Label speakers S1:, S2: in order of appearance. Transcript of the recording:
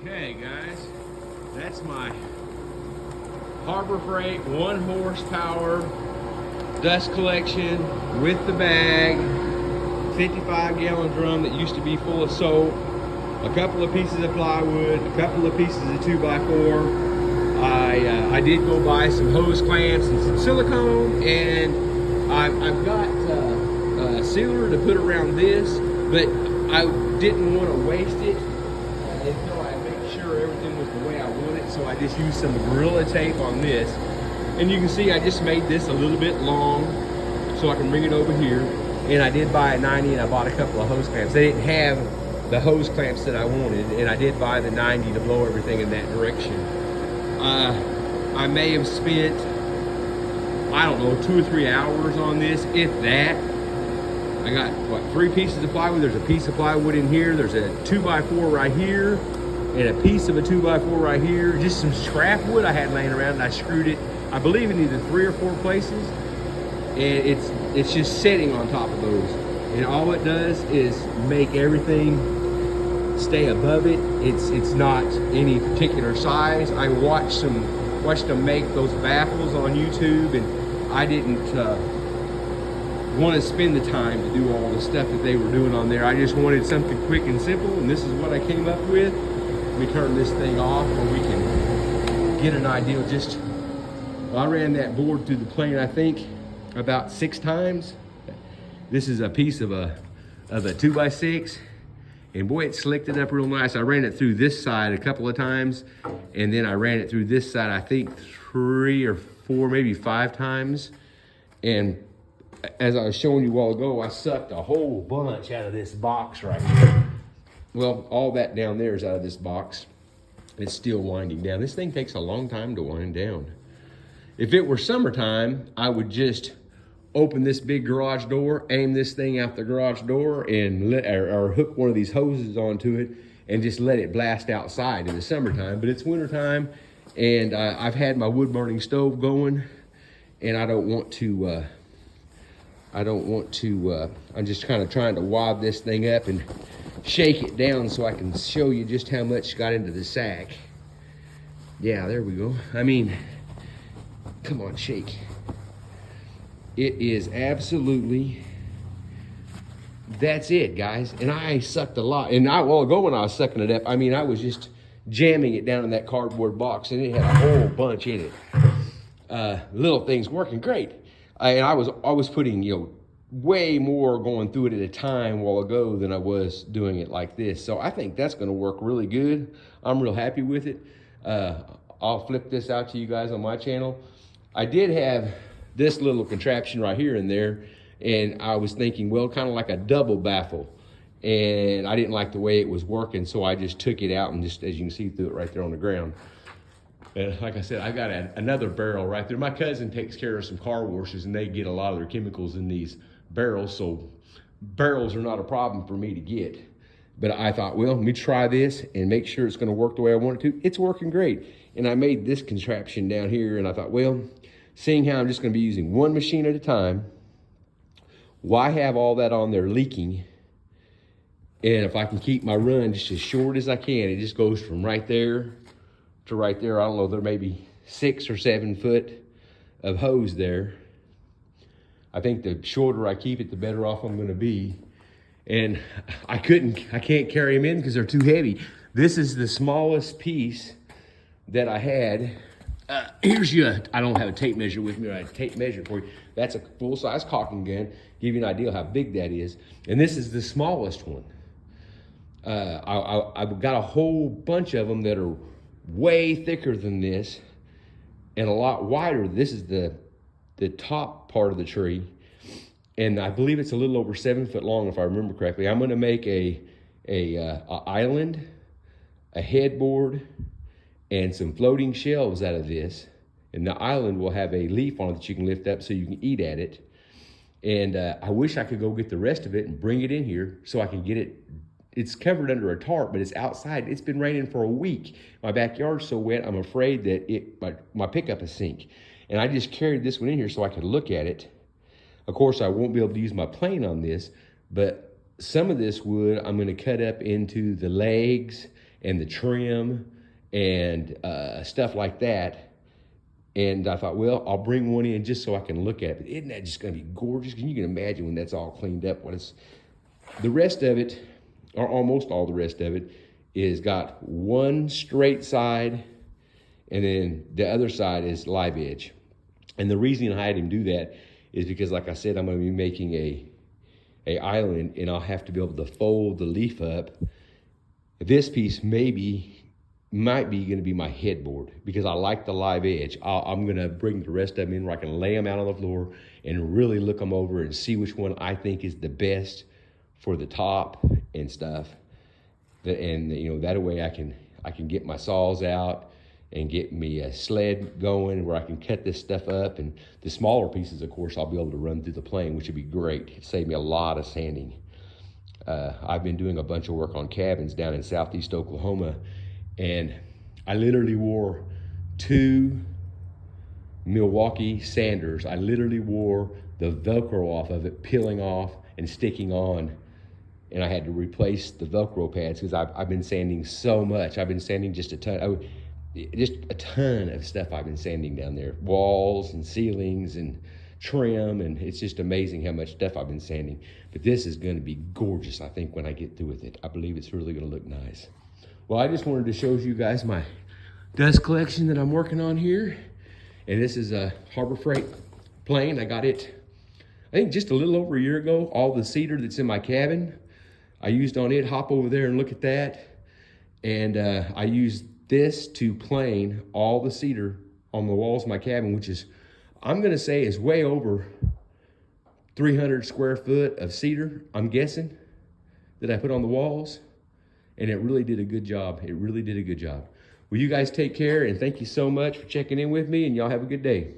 S1: Okay, guys, that's my Harbor Freight 1 horsepower dust collection with the bag, 55-gallon drum that used to be full of soap, a couple of pieces of plywood, a couple of pieces of 2x4. I did go buy some hose clamps and some silicone, and I've got a sealer to put around this, but I didn't want to waste it until I made sure everything was the way I want it. So I just used some Gorilla Tape on this, and you can see I just made this a little bit long so I can bring it over here. And I did buy a 90, and I bought a couple of hose clamps. They didn't have the hose clamps that I wanted, and I did buy the 90 to blow everything in that direction. I may have spent, I don't know, 2 or 3 hours on this, if that. I got, what, 3 pieces of plywood. There's a piece of plywood in here. There's a 2x4 right here, and a piece of a 2x4 right here. Just some scrap wood I had laying around, and I screwed it, I believe, in either 3 or 4 places. And it's just sitting on top of those. And all it does is make everything stay above it. It's not any particular size. I watched them make those baffles on YouTube, and I didn't want to spend the time to do all the stuff that they were doing on there. I just wanted something quick and simple, and this is what I came up with. Let me turn this thing off where we can get an idea. I ran that board through the plane, I think, about 6 times. This is a piece of a 2x6, and boy, it slicked it up real nice. I ran it through this side a couple of times, and then I ran it through this side, I think 3 or 4, maybe 5 times. And as I was showing you a while ago, I sucked a whole bunch out of this box right here. Well, all that down there is out of this box. It's still winding down. This thing takes a long time to wind down. If it were summertime, I would just open this big garage door, aim this thing out the garage door, and or hook one of these hoses onto it and just let it blast outside in the summertime. But it's wintertime, and I've had my wood burning stove going, and I don't want to, I'm just kind of trying to wad this thing up and shake it down so I can show you just how much got into the sack. Yeah, there we go. I mean, come on, shake. It is absolutely, that's it, guys. And I sucked a lot. And a while ago when I was sucking it up, I mean, I was just jamming it down in that cardboard box, and it had a whole bunch in it. Little things working great. And I was putting, way more going through it at a time a while ago than I was doing it like this. So I think that's going to work really good. I'm real happy with it. I'll flip this out to you guys on my channel. I did have this little contraption right here and there, and I was thinking, well, kind of like a double baffle, and I didn't like the way it was working, so I just took it out and just, as you can see, threw it right there on the ground. And like I said, I got another barrel right there. My cousin takes care of some car washes, and they get a lot of their chemicals in these barrels, so barrels are not a problem for me to get. But I thought, well, let me try this and make sure it's going to work the way I want it to. It's working great. And I made this contraption down here, and I thought, well, seeing how I'm just going to be using one machine at a time, why have all that on there leaking? And if I can keep my run just as short as I can, it just goes from right there to right there. I don't know, there may be 6 or 7 foot of hose there. I think the shorter I keep it, the better off I'm going to be. And I can't carry them in because they're too heavy. This is the smallest piece that I had. Here's I don't have a tape measure with me, or I have a tape measure for you. That's a full-size caulking gun. Give you an idea how big that is. And this is the smallest one. I've got a whole bunch of them that are way thicker than this and a lot wider. This is the top part of the tree, and I believe it's a little over 7 foot long, if I remember correctly. I'm going to make a island, a headboard, and some floating shelves out of this. And the island will have a leaf on it that you can lift up so you can eat at it. And I wish I could go get the rest of it and bring it in here so I can get it. It's covered under a tarp, but it's outside. It's been raining for a week. My backyard's so wet, I'm afraid that my pickup is sink. And I just carried this one in here so I could look at it. Of course, I won't be able to use my plane on this, but some of this wood I'm going to cut up into the legs and the trim and stuff like that. And I thought, well, I'll bring one in just so I can look at it. But isn't that just going to be gorgeous? You can imagine when that's all cleaned up. The rest of it, or almost all the rest of it, is got one straight side, and then the other side is live edge. And the reason I had him do that is because, like I said, I'm going to be making a island, and I'll have to be able to fold the leaf up. This piece might be going to be my headboard because I like the live edge. I'm going to bring the rest of them in where I can lay them out on the floor and really look them over and see which one I think is the best for the top and stuff. And you know, that way I can get my saws out and get me a sled going where I can cut this stuff up. And the smaller pieces, of course, I'll be able to run through the plane, which would be great. It'd save me a lot of sanding. I've been doing a bunch of work on cabins down in southeast Oklahoma, and I literally wore 2 Milwaukee sanders. I literally wore the Velcro off of it, peeling off and sticking on. And I had to replace the Velcro pads because I've been sanding so much. I've been sanding just a ton. Just a ton of stuff I've been sanding down there. Walls and ceilings and trim, and it's just amazing how much stuff I've been sanding. But this is going to be gorgeous, I think, when I get through with it. I believe it's really going to look nice. Well, I just wanted to show you guys my dust collection that I'm working on here. And this is a Harbor Freight plane. I got it, I think, just a little over a year ago. All the cedar that's in my cabin, I used on it. Hop over there and look at that. And I used this to plane all the cedar on the walls of my cabin, which is, I'm going to say, is way over 300 square foot of cedar, I'm guessing, that I put on the walls. And it really did a good job. It really did a good job. Well, you guys take care, and thank you so much for checking in with me, and y'all have a good day.